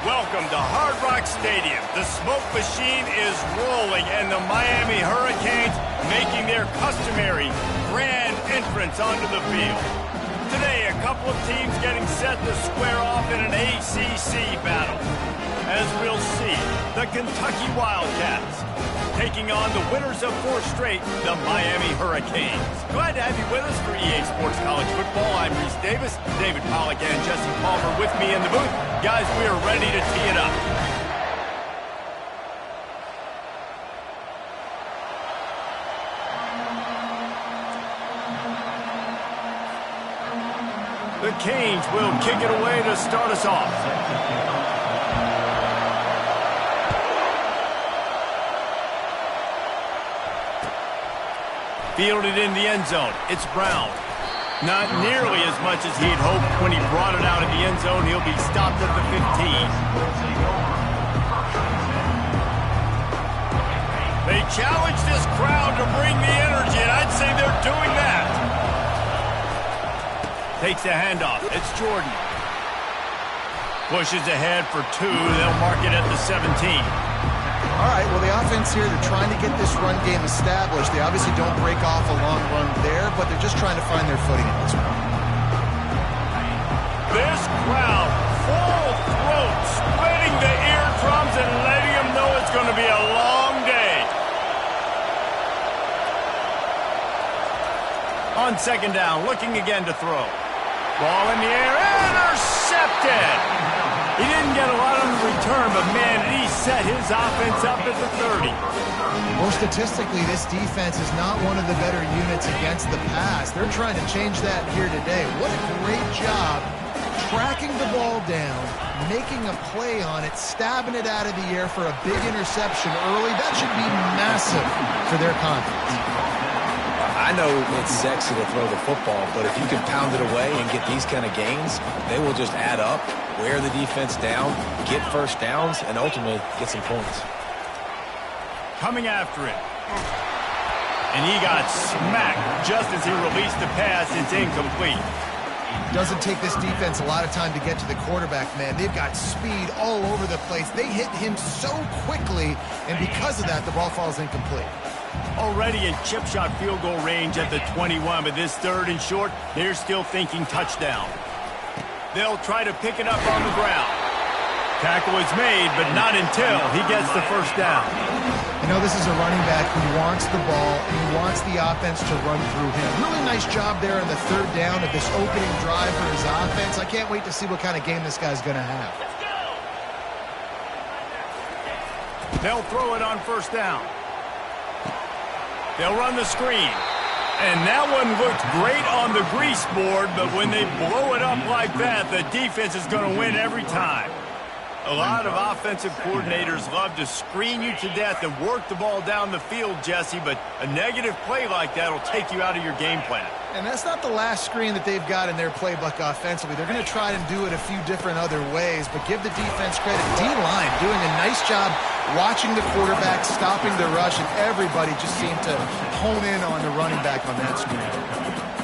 Welcome to Hard Rock Stadium. The smoke machine is rolling, and the Miami Hurricanes making their customary grand entrance onto the field. Today, a couple of teams getting set to square off in an ACC battle. As we'll see, the Kentucky Wildcats taking on the winners of 4 straight, the Miami Hurricanes. Glad to have you with us for EA Sports College Football. I'm Reese Davis, David Pollack, and Jesse Palmer with me in the booth. Guys, we are ready to tee it up. The Canes will kick it away to start us off. Fielded in the end zone. It's Brown. Not nearly as much as he'd hoped when he brought it out of the end zone. He'll be stopped at the 15. They challenge this crowd to bring the energy, and I'd say they're doing that. Takes the handoff. It's Jordan. Pushes ahead for 2. They'll mark it at the 17. All right, well, the offense here, they're trying to get this run game established. They obviously don't break off a long run there, but they're just trying to find their footing in this one. This crowd, full throat, spreading the eardrums and letting them know it's going to be a long day. On second down, looking again to throw. Ball in the air, intercepted. He didn't get a lot on the return, but, man, he set his offense up at the 30. Well, statistically, this defense is not one of the better units against the pass. They're trying to change that here today. What a great job tracking the ball down, making a play on it, stabbing it out of the air for a big interception early. That should be massive for their confidence. I know it's sexy to throw the football, but if you can pound it away and get these kind of gains, they will just add up, wear the defense down, get first downs, and ultimately get some points. Coming after it. And he got smacked just as he released the pass. It's incomplete. Doesn't take this defense a lot of time to get to the quarterback, man. They've got speed all over the place. They hit him so quickly, and because of that, the ball falls incomplete. Already in chip shot field goal range at the 21, but this 3rd and short, they're still thinking touchdown. They'll try to pick it up on the ground. Tackle is made, but not until he gets the first down. You know, this is a running back who wants the ball, and he wants the offense to run through him. Really nice job there on the 3rd down of this opening drive for his offense. I can't wait to see what kind of game this guy's going to have. They'll throw it on first down. They'll run the screen. And that one looked great on the grease board, but when they blow it up like that, the defense is going to win every time. A lot of offensive coordinators love to screen you to death and work the ball down the field, Jesse, but a negative play like that will take you out of your game plan. And that's not the last screen that they've got in their playbook offensively. They're going to try and do it a few different other ways, but give the defense credit. D-line doing a nice job watching the quarterback, stopping the rush, and everybody just seemed to hone in on the running back on that screen.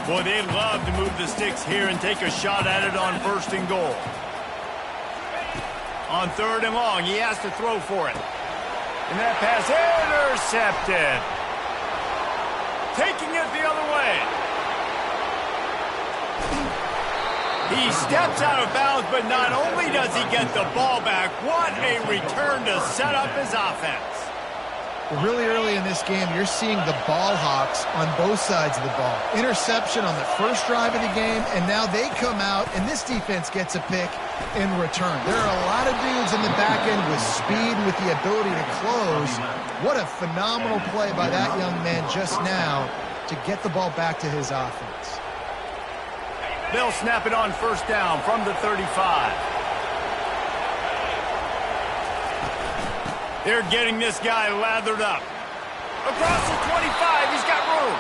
Boy, they'd love to move the sticks here and take a shot at it on 1st and goal. On 3rd and long, he has to throw for it. And that pass intercepted. Taking it the other way. He steps out of bounds, but not only does he get the ball back, what a return to set up his offense. Really early in this game, you're seeing the ball hawks on both sides of the ball. Interception on the first drive of the game, and now they come out, and this defense gets a pick in return. There are a lot of dudes in the back end with speed and with the ability to close. What a phenomenal play by that young man just now to get the ball back to his offense. They'll snap it on first down from the 35. They're getting this guy lathered up. Across the 25, he's got room.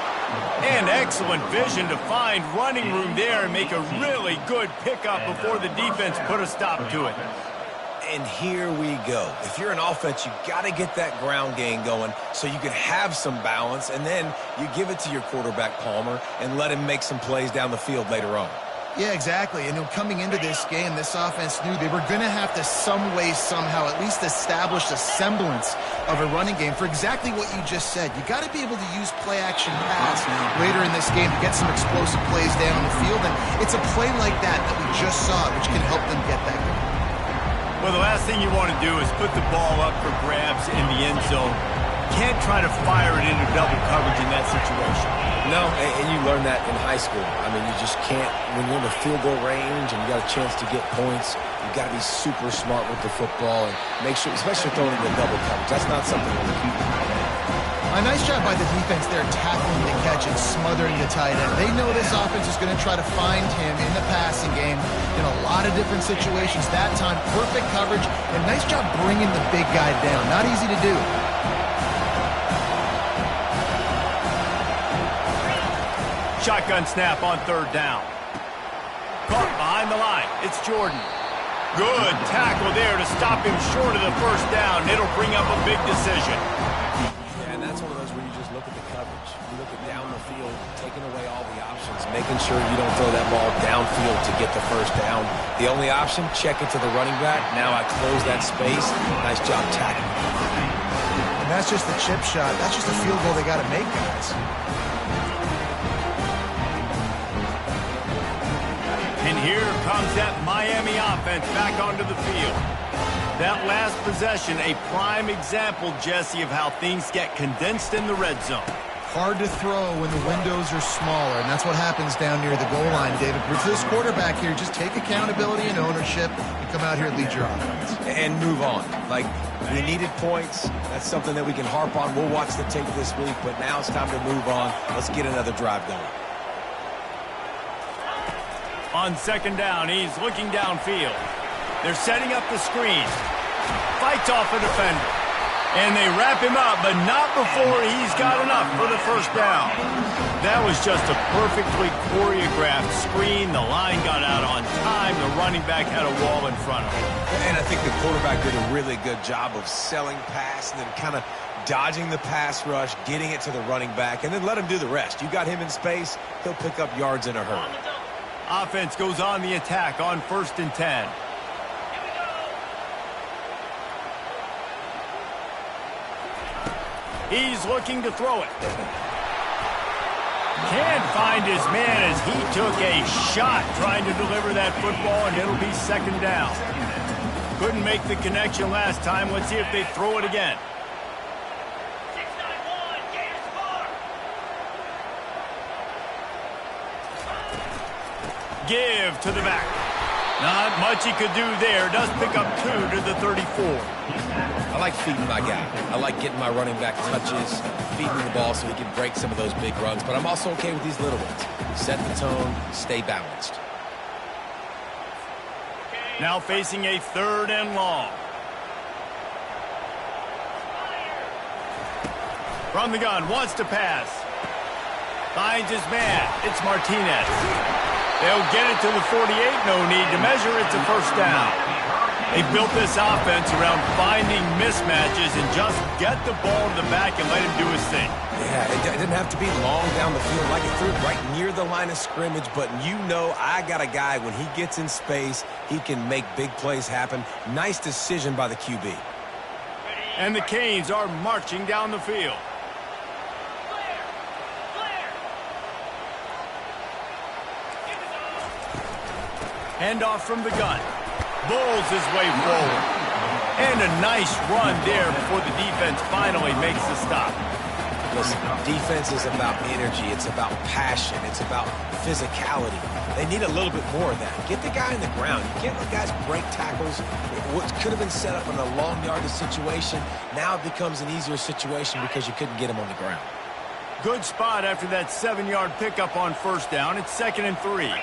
And excellent vision to find running room there and make a really good pickup before the defense put a stop to it. And here we go. If you're an offense, you got to get that ground game going so you can have some balance, and then you give it to your quarterback, Palmer, and let him make some plays down the field later on. Yeah, exactly. And coming into this game, this offense knew they were going to have to some way, somehow, at least establish a semblance of a running game for exactly what you just said. You got to be able to use play-action pass later in this game to get some explosive plays down the field. And it's a play like that we just saw, which can help them get that going. Well, the last thing you want to do is put the ball up for grabs in the end zone. Can't try to fire it into double coverage in that situation. No, and you learn that in high school. I mean, you just can't, when you're in the field goal range and you got a chance to get points, you got to be super smart with the football and make sure, especially throwing into double coverage. That's not something we're going to keep. A nice job by the defense there, tackling the catch and smothering the tight end. They know this offense is going to try to find him in the passing game in a lot of different situations. That time, perfect coverage, and nice job bringing the big guy down. Not easy to do. Shotgun snap on third down. Caught behind the line. It's Jordan. Good tackle there to stop him short of the first down. It'll bring up a big decision. Yeah, and that's one of those where you just look at the coverage. You look at down the field, taking away all the options, making sure you don't throw that ball downfield to get the first down. The only option, check it to the running back. Now I close that space. Nice job tackling. And that's just the chip shot. That's just a field goal they got to make, guys. And here comes that Miami offense back onto the field. That last possession, a prime example, Jesse, of how things get condensed in the red zone. Hard to throw when the windows are smaller, and that's what happens down near the goal line, David. For this quarterback here, just take accountability and ownership and come out here and lead your offense. And move on. Like, we needed points. That's something that we can harp on. We'll watch the tape this week, but now it's time to move on. Let's get another drive going. On second down, he's looking downfield. They're setting up the screen. Fights off a defender. And they wrap him up, but not before he's got enough for the first down. That was just a perfectly choreographed screen. The line got out on time. The running back had a wall in front of him. And I think the quarterback did a really good job of selling pass and then kind of dodging the pass rush, getting it to the running back, and then let him do the rest. You got him in space, he'll pick up yards in a hurry. Offense goes on the attack on 1st and 10. He's looking to throw it. Can't find his man as he took a shot trying to deliver that football, and it'll be second down. Couldn't make the connection last time. Let's see if they throw it again. Give to the back. Not much he could do there. Does pick up 2 to the 34. I like feeding my guy. I like getting my running back touches, feeding the ball so he can break some of those big runs. But I'm also okay with these little ones. Set the tone, stay balanced. Now facing a 3rd and long. From the gun, wants to pass. Finds his man. It's Martinez. They'll get it to the 48. No need to measure. It's a first down. They built this offense around finding mismatches and just get the ball to the back and let him do his thing. Yeah, it didn't have to be long down the field. Like it threw it right near the line of scrimmage, but you know I got a guy, when he gets in space, he can make big plays happen. Nice decision by the QB. And the Canes are marching down the field. Handoff from the gun. Bowls his way forward. And a nice run there before the defense finally makes the stop. Listen, defense is about energy. It's about passion. It's about physicality. They need a little bit more of that. Get the guy in the ground. You can't let guys break tackles. What could have been set up in a long yardage situation, now it becomes an easier situation because you couldn't get him on the ground. Good spot after that 7-yard pickup on first down. It's 2nd and 3.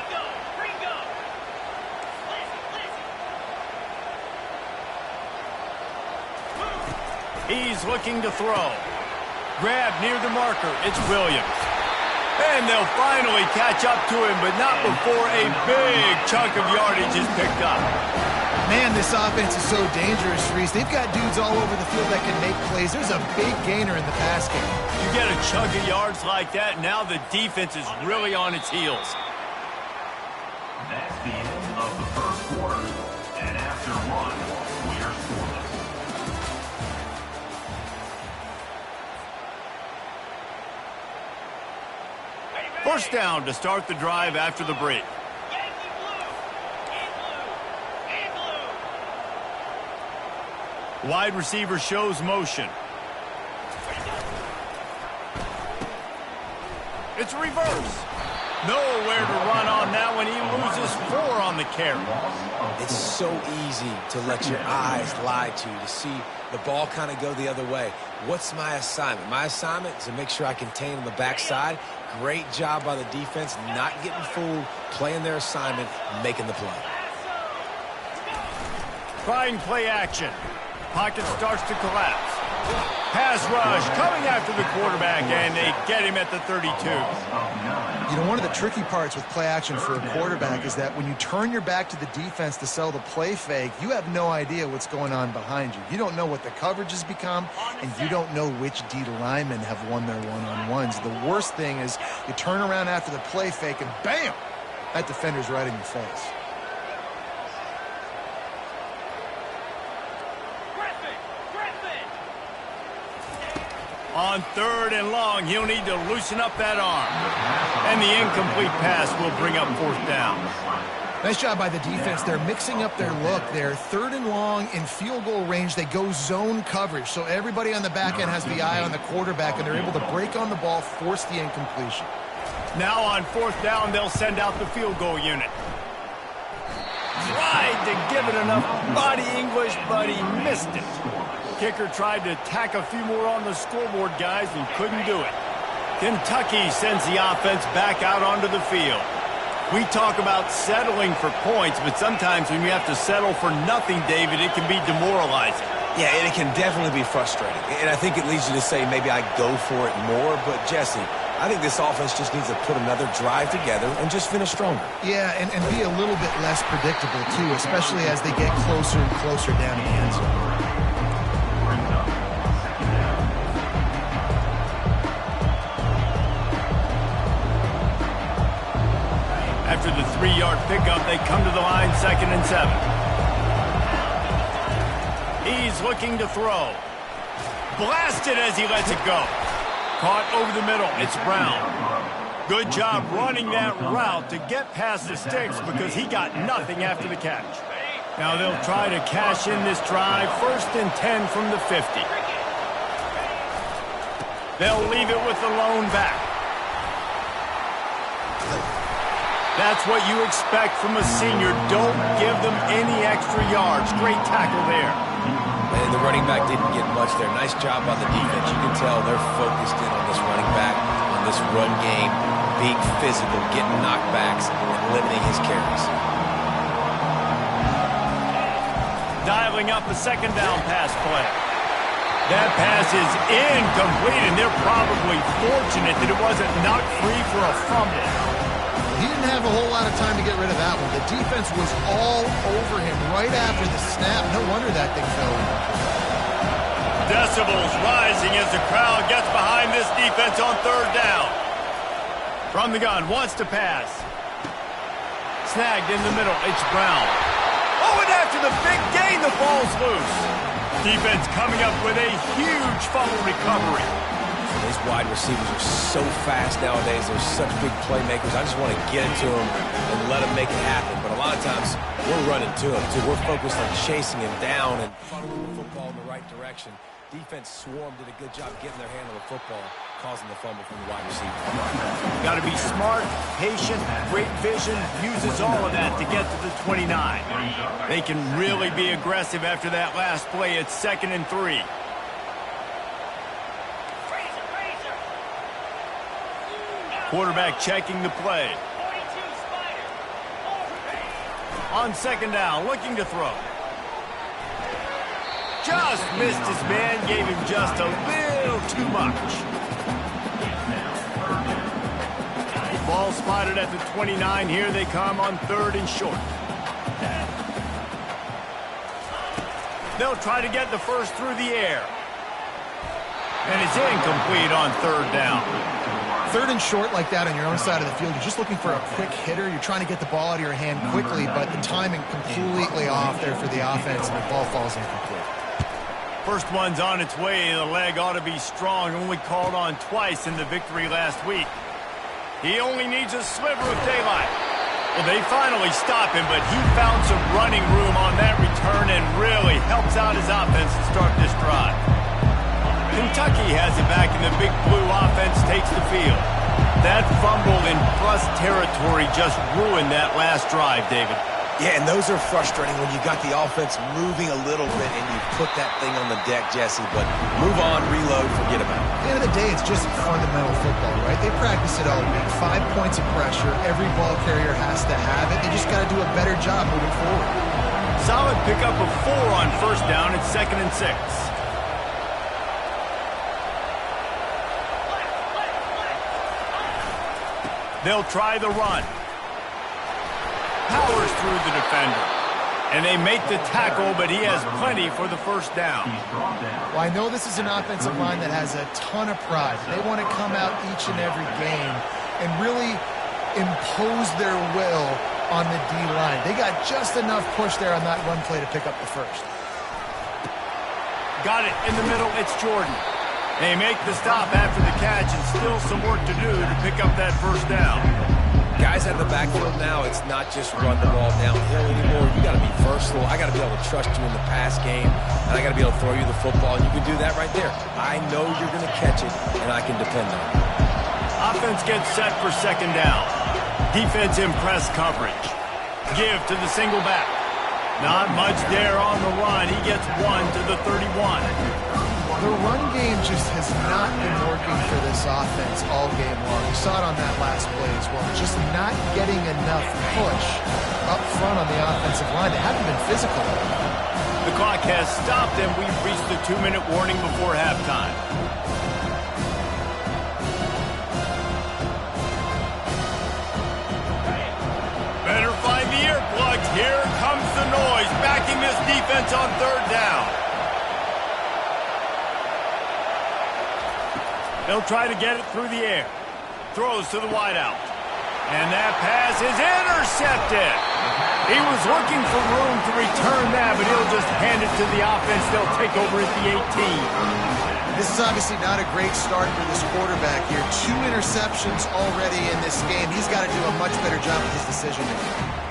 He's looking to throw. Grab near the marker. It's Williams. And they'll finally catch up to him, but not before a big chunk of yardage is picked up. Man, this offense is so dangerous, Reese. They've got dudes all over the field that can make plays. There's a big gainer in the pass game. You get a chunk of yards like that, now the defense is really on its heels. That's the end of the first quarter. And after one, we are scoreless. First down to start the drive after the break. Wide receiver shows motion. It's reverse. Nowhere to run on that one. He loses 4 on the carry. It's so easy to let your eyes lie to you, to see the ball kind of go the other way. What's my assignment? My assignment is to make sure I contain on the backside. Great job by the defense, not getting fooled, playing their assignment, making the play. Trying play action. Pocket starts to collapse. Pass rush coming after the quarterback, and they get him at the 32. You know, one of the tricky parts with play action for a quarterback is that when you turn your back to the defense to sell the play fake, you have no idea what's going on behind you. You don't know what the coverage has become, and you don't know which D linemen have won their one-on-ones. The worst thing is you turn around after the play fake, and bam, that defender's right in your face. On 3rd and long, he'll need to loosen up that arm. And the incomplete pass will bring up 4th down. Nice job by the defense. They're mixing up their look. They're 3rd and long in field goal range. They go zone coverage. So everybody on the back end has the eye on the quarterback, and they're able to break on the ball, force the incompletion. Now on 4th down, they'll send out the field goal unit. Tried to give it enough body English, but he missed it. Kicker tried to tack a few more on the scoreboard, guys, and couldn't do it. Kentucky sends the offense back out onto the field. We talk about settling for points, but sometimes when you have to settle for nothing, David, it can be demoralizing. Yeah, and it can definitely be frustrating. And I think it leads you to say maybe I go for it more. But, Jesse, I think this offense just needs to put another drive together and just finish stronger. Yeah, and be a little bit less predictable, too, especially as they get closer and closer down the end zone. After the 3-yard pickup, they come to the line 2nd and 7. He's looking to throw. Blasted as he lets it go. Caught over the middle. It's Brown. Good job running that route to get past the sticks because he got nothing after the catch. Now they'll try to cash in this drive. 1st and 10 from the 50. They'll leave it with the lone back. That's what you expect from a senior. Don't give them any extra yards. Great tackle there. And the running back didn't get much there. Nice job by the defense. You can tell they're focused in on this running back, on this run game, being physical, getting knockbacks, and limiting his carries. Dialing up the 2nd down pass play. That pass is incomplete, and they're probably fortunate that it wasn't knocked free for a fumble. He didn't have a whole lot of time to get rid of that one. The defense was all over him right after the snap. No wonder that thing fell in. Decibels rising as the crowd gets behind this defense on 3rd down. From the gun, wants to pass. Snagged in the middle, it's Brown. Oh, and after the big gain, the ball's loose. Defense coming up with a huge fumble recovery. These wide receivers are so fast nowadays. They're such big playmakers. I just want to get it to them and let them make it happen. But a lot of times, we're running to them, too. We're focused on chasing him down and funneling the football in the right direction. Defense swarmed, did a good job getting their hand on the football, causing the fumble from the wide receiver. Got to be smart, patient, great vision, uses all of that to get to the 29. They can really be aggressive after that last play. It's 2nd and 3. Quarterback checking the play. On 2nd down, looking to throw. Just missed his man, gave him just a little too much. Ball spotted at the 29. Here they come on 3rd and short. They'll try to get the first through the air. And it's incomplete on 3rd down. third and short like that on your own side of the field, you're just looking for a quick hitter. You're trying to get the ball out of your hand quickly, but the timing completely off there for the offense, and the ball falls incomplete. First one's on its way. The leg ought to be strong. Only called on twice in the victory last week. He only needs a sliver of daylight. Well, they finally stop him, but he found some running room on that return and really helps out his offense to start this drive. Kentucky has it back, and the Big Blue offense takes the field. That fumble in plus territory just ruined that last drive, David. Yeah, and those are frustrating when you got the offense moving a little bit and you put that thing on the deck, Jesse. But move on, reload, forget about it. At the end of the day, it's just fundamental football, right? They practice it all week. 5 points of pressure. Every ball carrier has to have it. They just got to do a better job moving forward. Solid pickup of 4 on first down. It's 2nd and 6. They'll try the run. Powers through the defender. And they make the tackle, but he has plenty for the first down. Well, I know this is an offensive line that has a ton of pride. They want to come out each and every game and really impose their will on the D-line. They got just enough push there on that run play to pick up the first. Got it in the middle. It's Jordan. They make the stop after the catch, and still some work to do to pick up that first down. Guys out of the backfield now, it's not just run the ball downhill anymore. You got to be versatile. I got to be able to trust you in the pass game, and I got to be able to throw you the football, and you can do that right there. I know you're going to catch it, and I can depend on it. Offense gets set for 2nd down. Defense in press coverage. Give to the single back. Not much there on the run. He gets 1 to the 31. The run game just has not been working for this offense all game long. You saw it on that last play as well. Just not getting enough push up front on the offensive line. They haven't been physical. The clock has stopped, and we've reached the 2-minute warning before halftime. Better find the earplugs. Here comes the noise, backing this defense on 3rd down. They'll try to get it through the air. Throws to the wideout. And that pass is intercepted. He was looking for room to return that, but he'll just hand it to the offense. They'll take over at the 18. This is obviously not a great start for this quarterback here. 2 interceptions already in this game. He's got to do a much better job with his decision-making.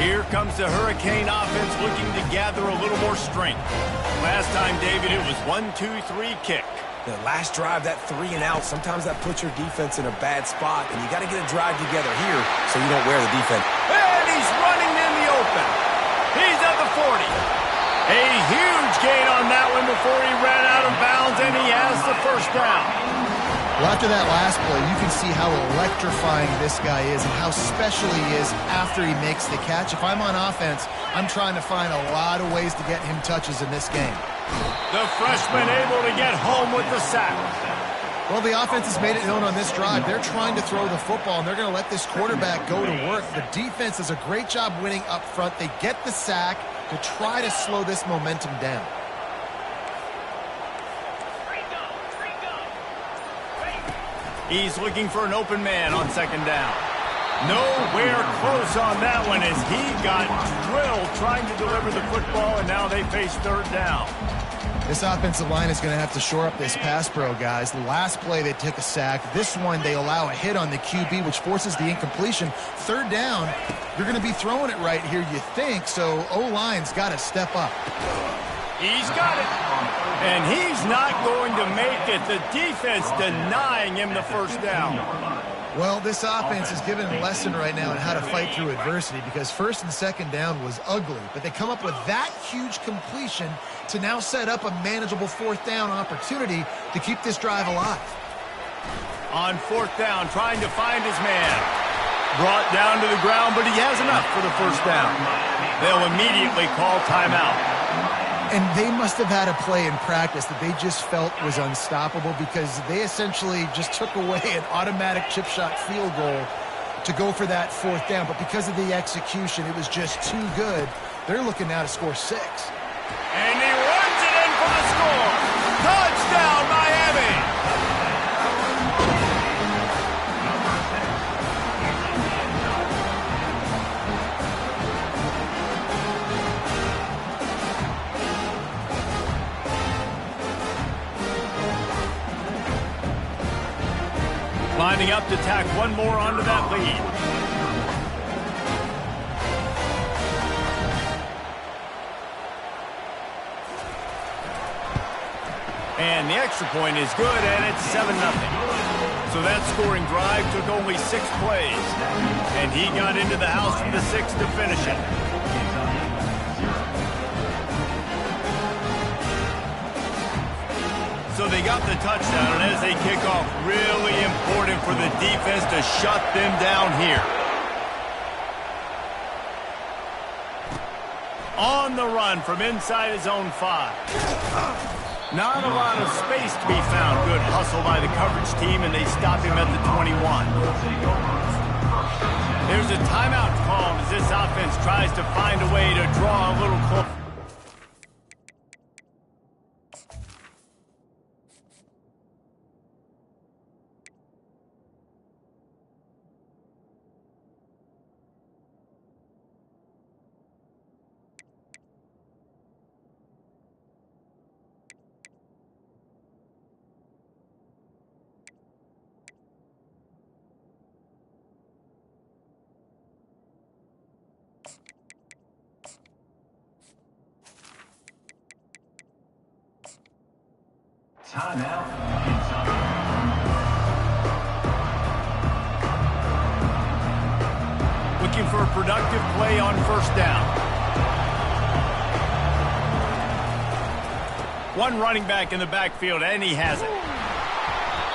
Here comes the Hurricane offense looking to gather a little more strength. Last time, David, it was 1-2-3 kick. The last drive, that 3 and out, sometimes that puts your defense in a bad spot, and you got to get a drive together here so you don't wear the defense. And he's running in the open. He's at the 40. A huge gain on that one before he ran out of bounds, and he has the first down. Well, after that last play, you can see how electrifying this guy is and how special he is after he makes the catch. If I'm on offense, I'm trying to find a lot of ways to get him touches in this game. The freshman able to get home with the sack. Well, the offense has made it known on this drive. They're trying to throw the football, and they're going to let this quarterback go to work. The defense does a great job winning up front. They get the sack to try to slow this momentum down. He's looking for an open man on 2nd down. Nowhere close on that one as he got drilled trying to deliver the football, and now they face 3rd down. This offensive line is going to have to shore up this pass pro, guys. The last play, they took a sack. This one, they allow a hit on the QB, which forces the incompletion. 3rd down, you're going to be throwing it right here, you think, so O-line's got to step up. He's got it. And he's not going to make it. The defense denying him the first down. Well, this offense is given a lesson right now on how to fight through adversity because 1st and 2nd down was ugly, but they come up with that huge completion to now set up a manageable 4th down opportunity to keep this drive alive. On 4th down, trying to find his man. Brought down to the ground, but he has enough for the first down. They'll immediately call timeout. And they must have had a play in practice that they just felt was unstoppable because they essentially just took away an automatic chip shot field goal to go for that 4th down. But because of the execution, it was just too good. They're looking now to score 6. And he runs it in for the score. Touchdown, Miami! Lining up to tack one more onto that lead. And the extra point is good, and it's 7-0. So that scoring drive took only 6 plays. And he got into the house for the 6th to finish it. So they got the touchdown, and as they kick off, really important for the defense to shut them down here. On the run from inside his own 5. Not a lot of space to be found. Good hustle by the coverage team, and they stop him at the 21. There's a timeout called as this offense tries to find a way to draw a little closer. Timeout. Looking for a productive play on first down. One running back in the backfield, and he has it.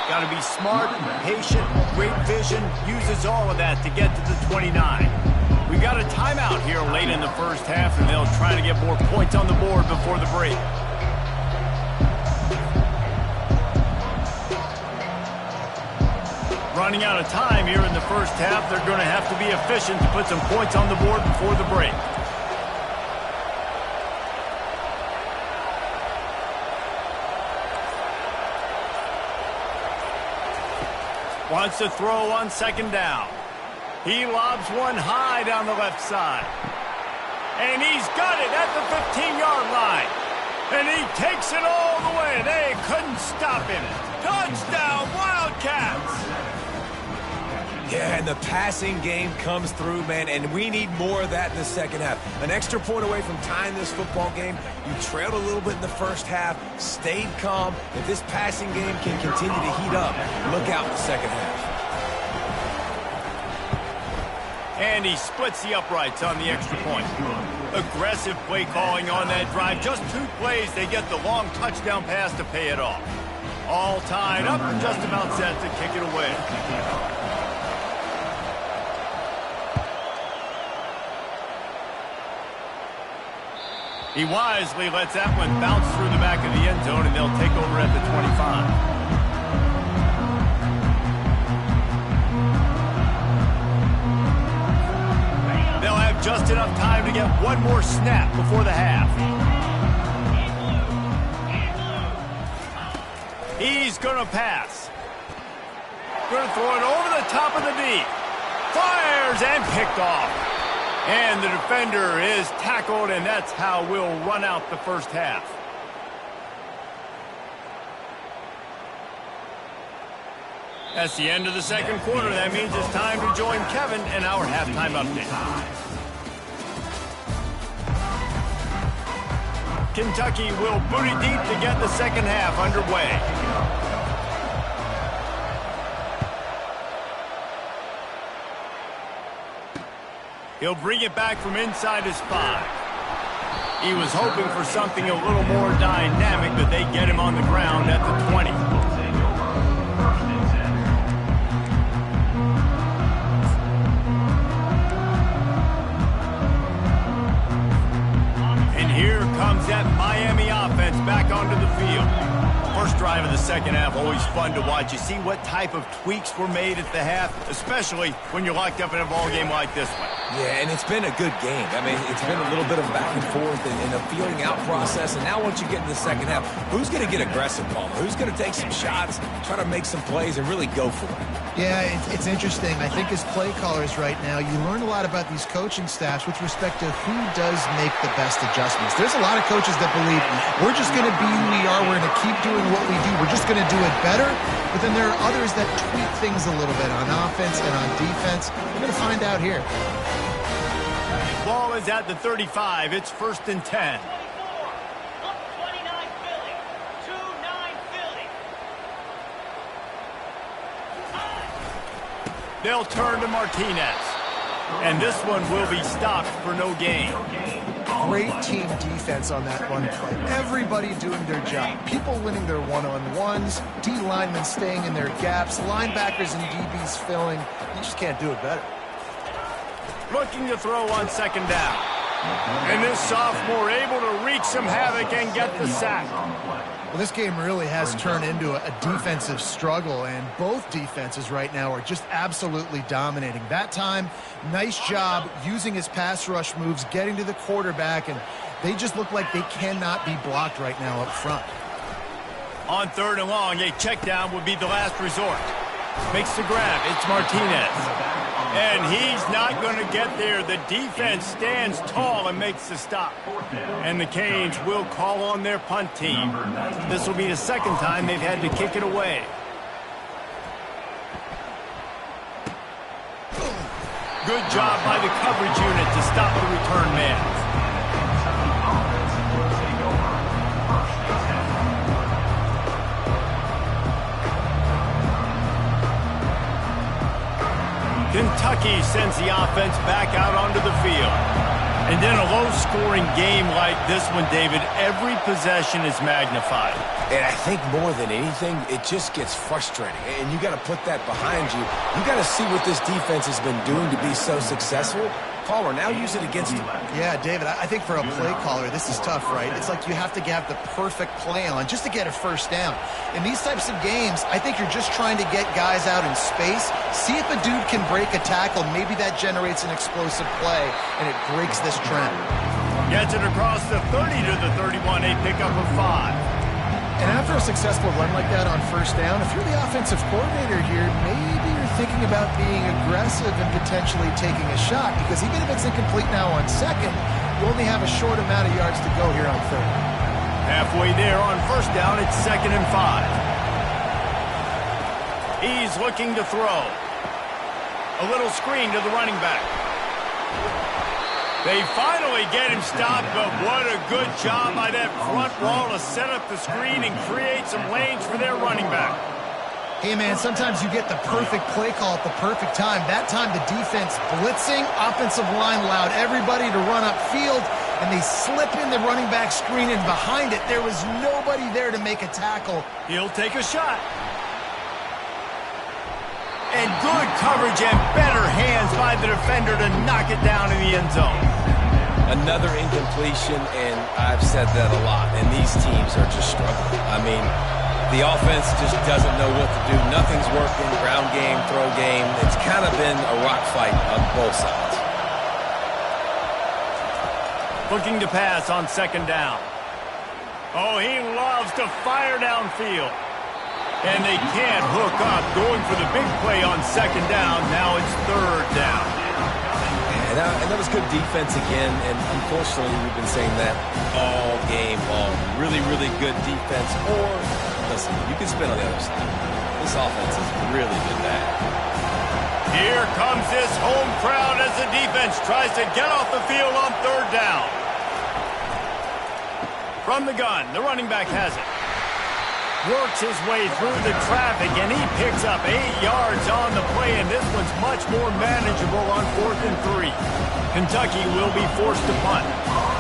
Got to be smart, patient, great vision, uses all of that to get to the 29. We got a timeout here late in the first half, and they'll try to get more points on the board before the break. Running out of time here in the first half. They're going to have to be efficient to put some points on the board before the break. Wants to throw on second down. He lobs one high down the left side. And he's got it at the 15-yard line. And he takes it all the way. They couldn't stop him. Touchdown, Wildcats! Yeah, and the passing game comes through, man, and we need more of that in the second half. An extra point away from tying this football game. You trailed a little bit in the first half, stayed calm. If this passing game can continue to heat up, look out in the second half. And he splits the uprights on the extra point. Aggressive play calling on that drive. Just 2 plays, they get the long touchdown pass to pay it off. All tied up and just about set to kick it away. He wisely lets that one bounce through the back of the end zone, and they'll take over at the 25. They'll have just enough time to get one more snap before the half. He's going to pass. Going to throw it over the top of the D. Fires and picked off. And the defender is tackled, and that's how we'll run out the first half. That's the end of the second quarter. That means it's time to join Kevin in our halftime update. Kentucky will booty deep to get the second half underway. He'll bring it back from inside his 5. He was hoping for something a little more dynamic, but they get him on the ground at the 20. And here comes that Miami offense back onto the field. First drive of the second half, always fun to watch. You see what type of tweaks were made at the half, especially when you're locked up in a ball game like this one. Yeah, and it's been a good game. I mean, it's been a little bit of back and forth and a feeling out process. And now once you get in the second half, who's going to get aggressive, Paul? Who's going to take some shots, try to make some plays, and really go for it? Yeah, it's interesting. I think as play callers right now, you learn a lot about these coaching staffs with respect to who does make the best adjustments. There's a lot of coaches that believe we're just going to be who we are. We're going to keep doing what we do. We're just going to do it better. But then there are others that tweak things a little bit on offense and on defense. We're going to find out here. Ball is at the 35. It's 1st and 10. They'll turn to Martinez. And this one will be stopped for no gain. Great team defense on that run play. Everybody doing their job. People winning their one-on-ones, D linemen staying in their gaps, linebackers and DBs filling. You just can't do it better. Looking to throw on second down. And this sophomore able to wreak some havoc and get the sack. Well, this game really has turned into a defensive struggle, and both defenses right now are just absolutely dominating. That time, nice job using his pass rush moves, getting to the quarterback, and they just look like they cannot be blocked right now up front. On 3rd and long, a check down would be the last resort. Makes the grab. It's Martinez. And he's not going to get there. The defense stands tall and makes the stop. And the Canes will call on their punt team. This will be the second time they've had to kick it away. Good job by the coverage unit to stop the return man. Kentucky sends the offense back out onto the field. And in a low-scoring game like this one, David, every possession is magnified. And I think more than anything, it just gets frustrating. And you got to put that behind you. You got to see what this defense has been doing to be so successful. Caller, now use it against him. Yeah, David, I think for a play caller, this is tough, right? It's like you have to have the perfect play on just to get a first down. In these types of games, I think you're just trying to get guys out in space, see if a dude can break a tackle. Maybe that generates an explosive play, and it breaks this trend. Gets it across the 30 to the 31, a pickup of 5. And after a successful run like that on first down, if you're the offensive coordinator here, maybe you're thinking about being aggressive and potentially taking a shot, because even if it's incomplete now on second, you only have a short amount of yards to go here on third. Halfway there on first down, it's 2nd and 5. He's looking to throw. A little screen to the running back. They finally get him stopped, but what a good job by that front wall to set up the screen and create some lanes for their running back. Hey, man, sometimes you get the perfect play call at the perfect time. That time the defense blitzing, offensive line allowed everybody to run upfield, and they slip in the running back screen, and behind it there was nobody there to make a tackle. He'll take a shot. And good coverage and better hands by the defender to knock it down in the end zone. Another incompletion, and I've said that a lot, and these teams are just struggling. I mean, the offense just doesn't know what to do. Nothing's working, ground game, throw game. It's kind of been a rock fight on both sides. Looking to pass on second down. Oh, he loves to fire downfield. And they can't hook up, going for the big play on second down. Now it's third down. And that was good defense again, and unfortunately we've been saying that all game long. Really, really good defense. Or, listen, you can spin on the other side. This offense has really been bad. Here comes this home crowd as the defense tries to get off the field on third down. From the gun, the running back has it. Works his way through the traffic, and he picks up 8 yards on the play, and this one's much more manageable on 4th and 3. Kentucky will be forced to punt.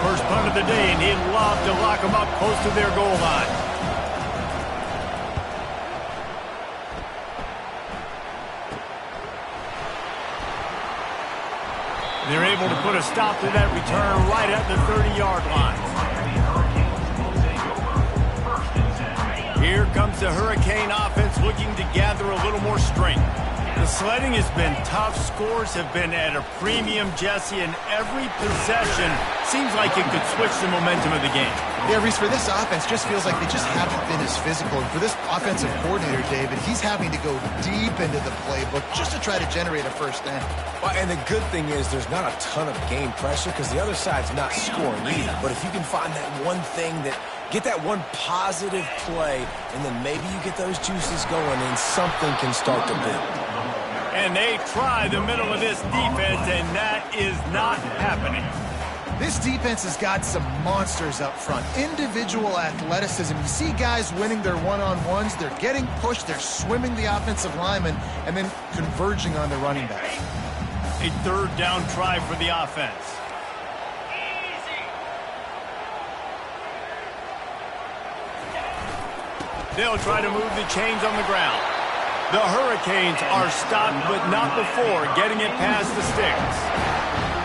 First punt of the day, and he'd love to lock them up close to their goal line. They're able to put a stop to that return right at the 30-yard line. Here comes the Hurricane offense looking to gather a little more strength. The sledding has been tough. Scores have been at a premium, Jesse, and every possession seems like it could switch the momentum of the game. Yeah, Reese, for this offense, just feels like they just haven't been as physical. And for this offensive coordinator, David, he's having to go deep into the playbook just to try to generate a first down. Well, and the good thing is there's not a ton of game pressure because the other side's not scoring either. But if you can find that one thing get that one positive play, and then maybe you get those juices going and something can start to build. And they try the middle of this defense, and that is not happening. This defense has got some monsters up front. Individual athleticism. You see guys winning their one-on-ones. They're getting pushed. They're swimming the offensive lineman and then converging on the running back. A third down try for the offense. They'll try to move the chains on the ground. The Hurricanes are stopped, but not before getting it past the sticks.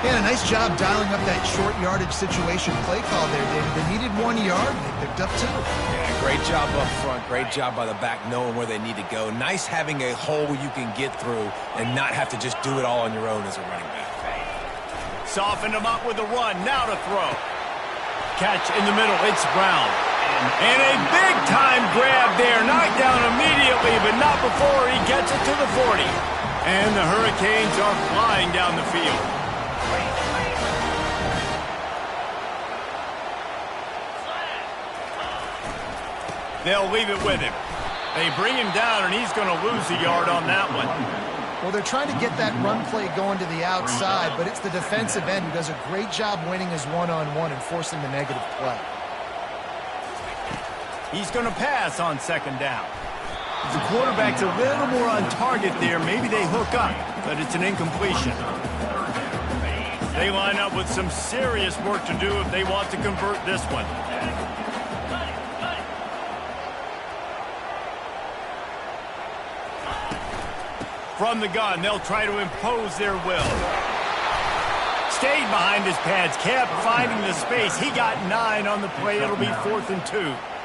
Yeah, a nice job dialing up that short yardage situation play call there, David. They needed 1 yard, and they picked up 2. Yeah, great job up front. Great job by the back knowing where they need to go. Nice having a hole you can get through and not have to just do it all on your own as a running back. Soften them up with a run. Now to throw. Catch in the middle. It's Brown. And a big-time grab there. Knocked down immediately, but not before he gets it to the 40. And the Hurricanes are flying down the field. They'll leave it with him. They bring him down, and he's going to lose a yard on that one. Well, they're trying to get that run play going to the outside, but it's the defensive end who does a great job winning his one-on-one and forcing the negative play. He's going to pass on second down. The quarterback's a little more on target there. Maybe they hook up, but it's an incompletion. They line up with some serious work to do if they want to convert this one. From the gun, they'll try to impose their will. Stayed behind his pads, kept finding the space. He got 9 on the play. It'll be 4th and 2.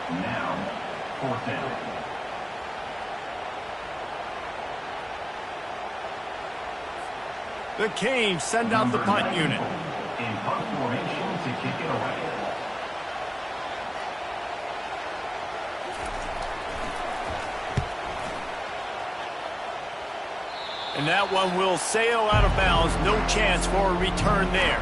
Now, 4th down. The Canes send out the punt unit. In punt formation to kick it away. And that one will sail out of bounds. No chance for a return there.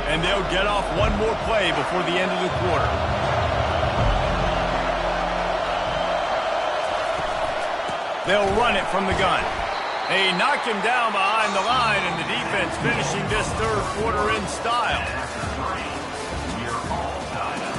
And they'll get off one more play before the end of the quarter. They'll run it from the gun. They knock him down behind the line, and the defense finishing this third quarter in style. You're all tied up.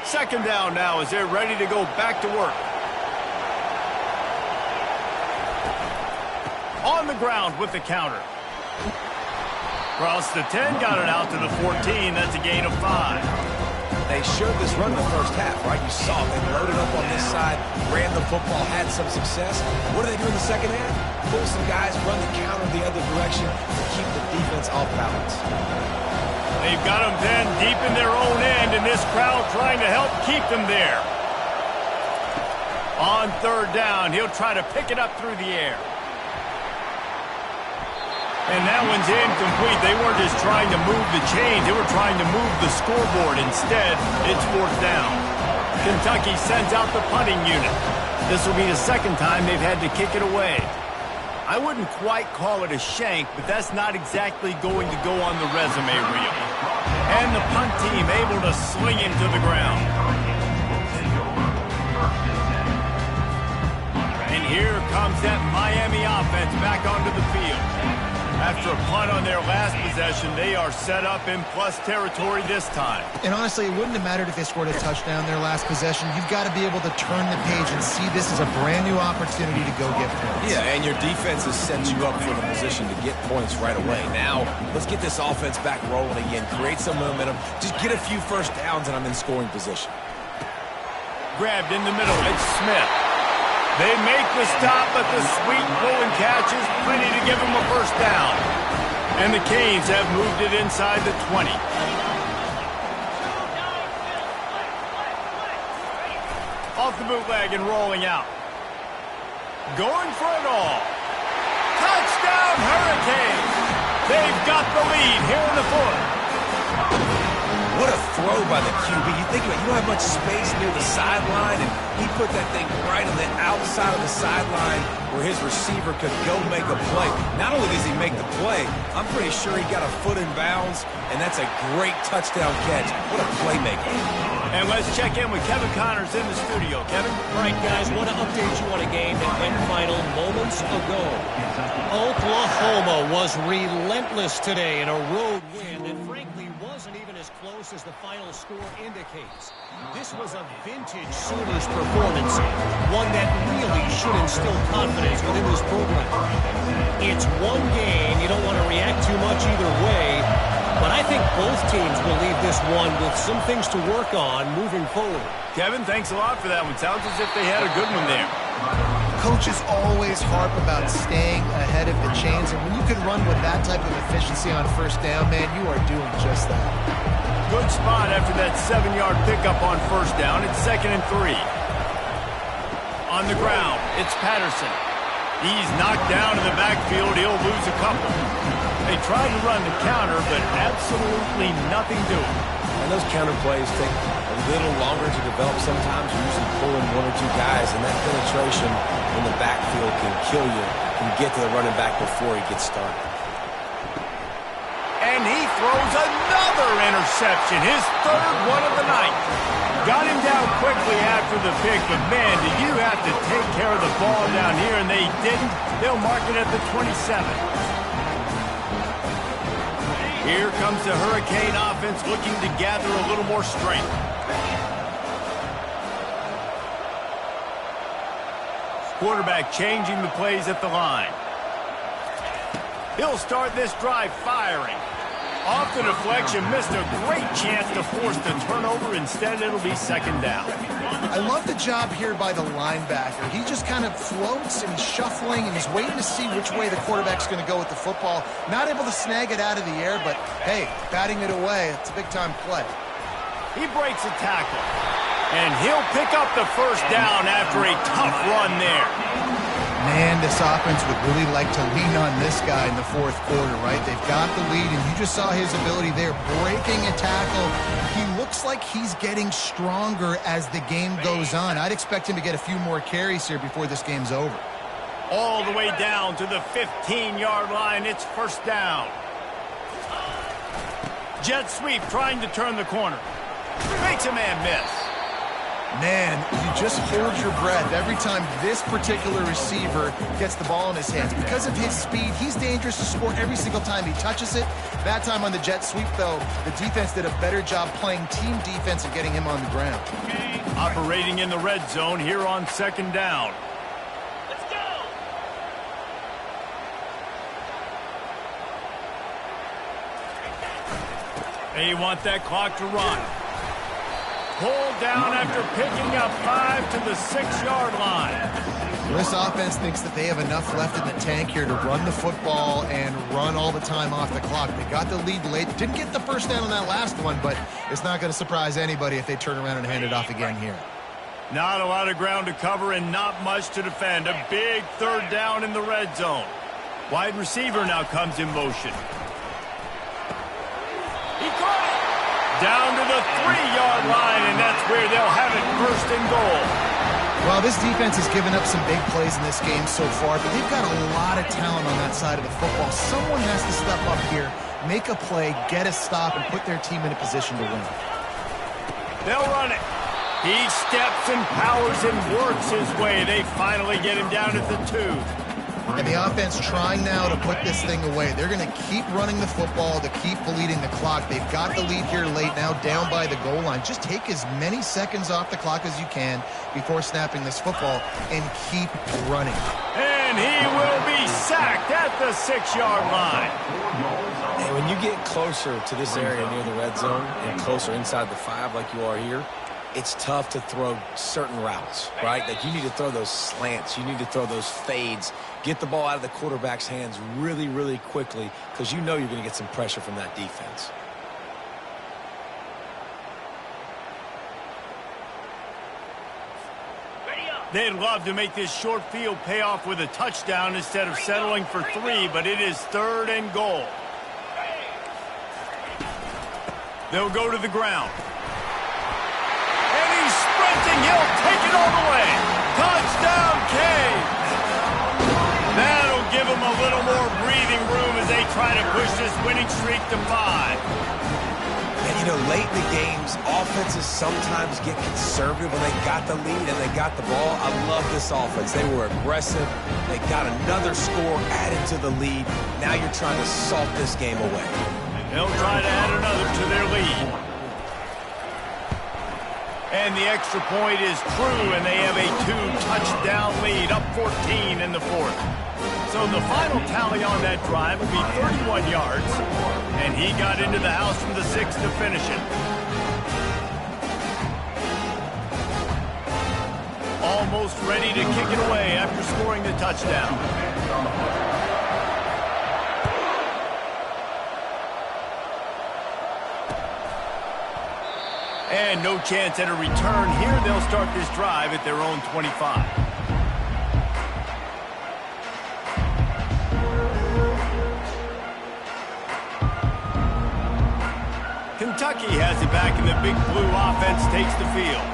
Second down now as they're ready to go back to work. On the ground with the counter. Across the 10, got it out to the 14. That's a gain of 5. They showed this run in the first half, right? You saw they loaded up on this side, ran the football, had some success. What do they do in the second half? Pull some guys, run the counter the other direction to keep the defense off balance. They've got them then deep in their own end, and this crowd trying to help keep them there. On third down, he'll try to pick it up through the air. And that one's incomplete. They weren't just trying to move the chains. They were trying to move the scoreboard. Instead, it's 4th down. Kentucky sends out the punting unit. This will be the second time they've had to kick it away. I wouldn't quite call it a shank, but that's not exactly going to go on the resume reel. And the punt team able to sling him to the ground. Take over 1st and 10. comes that Miami offense back onto the field. After a punt on their last possession, they are set up in plus territory this time. And honestly, it wouldn't have mattered if they scored a touchdown their last possession. You've got to be able to turn the page and see this is a brand new opportunity to go get points. Yeah, and your defense has set you up for the position to get points right away. Now, let's get this offense back rolling again, create some momentum, just get a few first downs, and I'm in scoring position. Grabbed in the middle, it's Smith. They make the stop, but the sweet pulling catch is plenty to give them a first down. And the Canes have moved it inside the 20. Off the bootleg and rolling out. Going for it all. Touchdown, Hurricanes! They've got the lead here in the fourth. What a throw by the QB. You think about it, you don't have much space near the sideline, and he put that thing right on the outside of the sideline where his receiver could go make a play. Not only does he make the play, I'm pretty sure he got a foot in bounds, and that's a great touchdown catch. What a playmaker. And let's check in with Kevin Connors in the studio. Kevin? All right, guys, want to update you on a game that went final moments ago. Oklahoma was relentless today in a road win that frankly wasn't even as close as the final score indicates. This was a vintage Sooners performance, one that really should instill confidence within this program. It's one game. You don't want to react too much either way, but I think both teams will leave this one with some things to work on moving forward. Kevin, thanks a lot for that one. Sounds as if they had a good one there. Coaches always harp about staying ahead of the chains, and when you can run with that type of efficiency on first down, man, you are doing just that. Good spot after that 7-yard pickup on first down. It's 2nd and 3. On the ground, it's Patterson. He's knocked down in the backfield. He'll lose a couple. They tried to run the counter, but absolutely nothing doing. And those counter plays take a little longer to develop sometimes. You usually pull in 1 or 2 guys, and that penetration in the backfield can kill you. Can get to the running back before he gets started. And he throws another interception, his 3rd one of the night. Got him down quickly after the pick, but man, do you have to take care of the ball down here, and they didn't. They'll mark it at the 27. Here comes the Hurricane offense looking to gather a little more strength. Quarterback changing the plays at the line. He'll start this drive firing. Off the deflection, missed a great chance to force the turnover. Instead, it'll be 2nd down. I love the job here by the linebacker. He just kind of floats and he's shuffling and he's waiting to see which way the quarterback's going to go with the football. Not able to snag it out of the air, but hey, batting it away, it's a big-time play. He breaks a tackle, and he'll pick up the first down after a tough run there. Man, this offense would really like to lean on this guy in the 4th quarter, right? They've got the lead, and you just saw his ability there, breaking a tackle. He looks like he's getting stronger as the game goes on. I'd expect him to get a few more carries here before this game's over. All the way down to the 15-yard line. It's 1st down. Jet sweep trying to turn the corner. Makes a man miss. Man, you just hold your breath every time this particular receiver gets the ball in his hands. Because of his speed, he's dangerous to score every single time he touches it. That time on the jet sweep, though, the defense did a better job playing team defense and getting him on the ground. Operating in the red zone here on 2nd down. Let's go! They want that clock to run. Pulled down after picking up 5 to the 6-yard line. This offense thinks that they have enough left in the tank here to run the football and run all the time off the clock. They got the lead late. Didn't get the first down on that last one, but it's not going to surprise anybody if they turn around and hand it off again here. Not a lot of ground to cover and not much to defend. A big 3rd down in the red zone. Wide receiver now comes in motion. He caught it! Down to the 3-yard line, and that's where they'll have it 1st and goal. Well, this defense has given up some big plays in this game so far, but they've got a lot of talent on that side of the football. Someone has to step up here, make a play, get a stop, and put their team in a position to win. They'll run it. He steps and powers and works his way. They finally get him down at the 2. And the offense trying now to put this thing away. They're going to keep running the football to keep bleeding the clock. They've got the lead here late now, down by the goal line. Just take as many seconds off the clock as you can before snapping this football and keep running. And he will be sacked at the 6-yard line. And when you get closer to this area near the red zone and closer inside the 5 like you are here, it's tough to throw certain routes, right? Like you need to throw those slants. You need to throw those fades. Get the ball out of the quarterback's hands really, really quickly because you know you're going to get some pressure from that defense. They'd love to make this short field pay off with a touchdown instead of settling for 3, but it is 3rd and goal. They'll go to the ground. And he's sprinting. He'll take it all the way. Touchdown, Cade. That'll give him a little more breathing room as they try to push this winning streak to 5. And, you know, late in the games, offenses sometimes get conservative when they got the lead and they got the ball. I love this offense. They were aggressive. They got another score added to the lead. Now you're trying to salt this game away. They'll try to add another to their lead. And the extra point is true, and they have a 2-touchdown lead, up 14 in the 4th. So the final tally on that drive will be 31 yards, and he got into the house from the 6 to finish it. Almost ready to kick it away after scoring the touchdown. And no chance at a return here. They'll start this drive at their own 25. Kentucky has it back, and the big blue offense takes the field.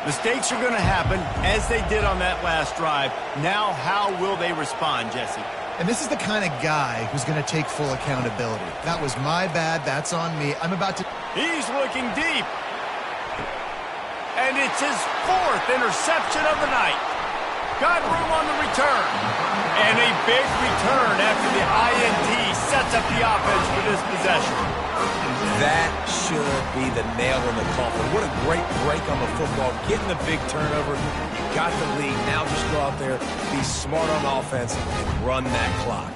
Mistakes are going to happen, as they did on that last drive. Now, how will they respond, Jesse? And this is the kind of guy who's going to take full accountability. That was my bad. That's on me. I'm about to... He's looking deep. And it's his 4th interception of the night. Got room on the return. And a big return after the INT sets up the offense for this possession. That should be the nail in the coffin. What a great break on the football. Getting the big turnover. You got the lead. Now just go out there, be smart on offense, and run that clock.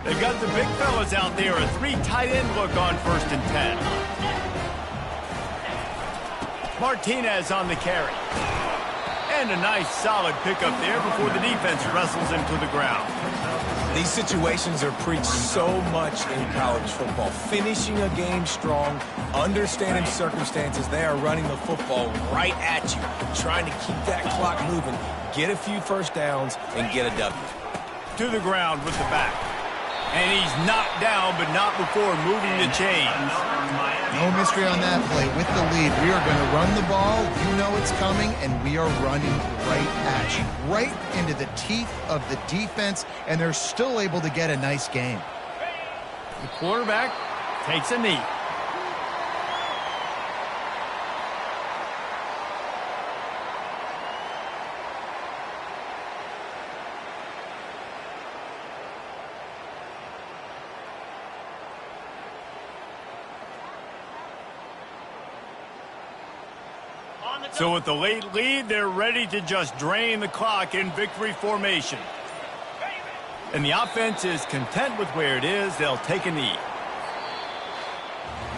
They've got the big fellas out there. A 3 tight end look on 1st and 10. Martinez on the carry. And a nice solid pickup there before the defense wrestles him to the ground. These situations are preached so much in college football. Finishing a game strong, understanding circumstances. They are running the football right at you, trying to keep that clock moving, get a few first downs, and get a W. To the ground with the back. And he's knocked down, but not before moving the chains. No mystery on that play. With the lead, we are going to run the ball. You know it's coming, and we are running right at you. Right into the teeth of the defense, and they're still able to get a nice game. The quarterback takes a knee. So with the late lead, they're ready to just drain the clock in victory formation. And the offense is content with where it is. They'll take a knee.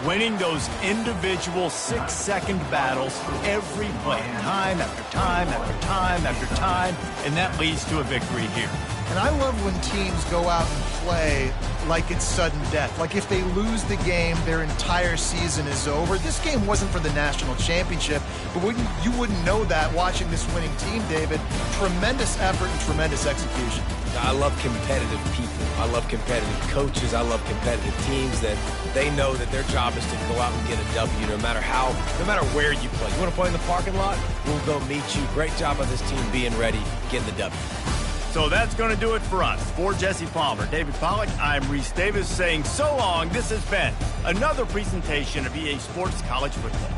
Winning those individual 6-second battles every play, time after time after time after time, and that leads to a victory here. And I love when teams go out and play like it's sudden death. Like if they lose the game, their entire season is over. This game wasn't for the national championship, but you wouldn't know that watching this winning team, David. Tremendous effort and tremendous execution. I love competitive people. I love competitive coaches. I love competitive teams that they know that their job is to go out and get a W no matter where you play. You want to play in the parking lot? We'll go meet you. Great job by this team being ready, getting the W. So that's going to do it for us. For Jesse Palmer, David Pollack, I'm Reese Davis saying so long. This has been another presentation of EA Sports College Football.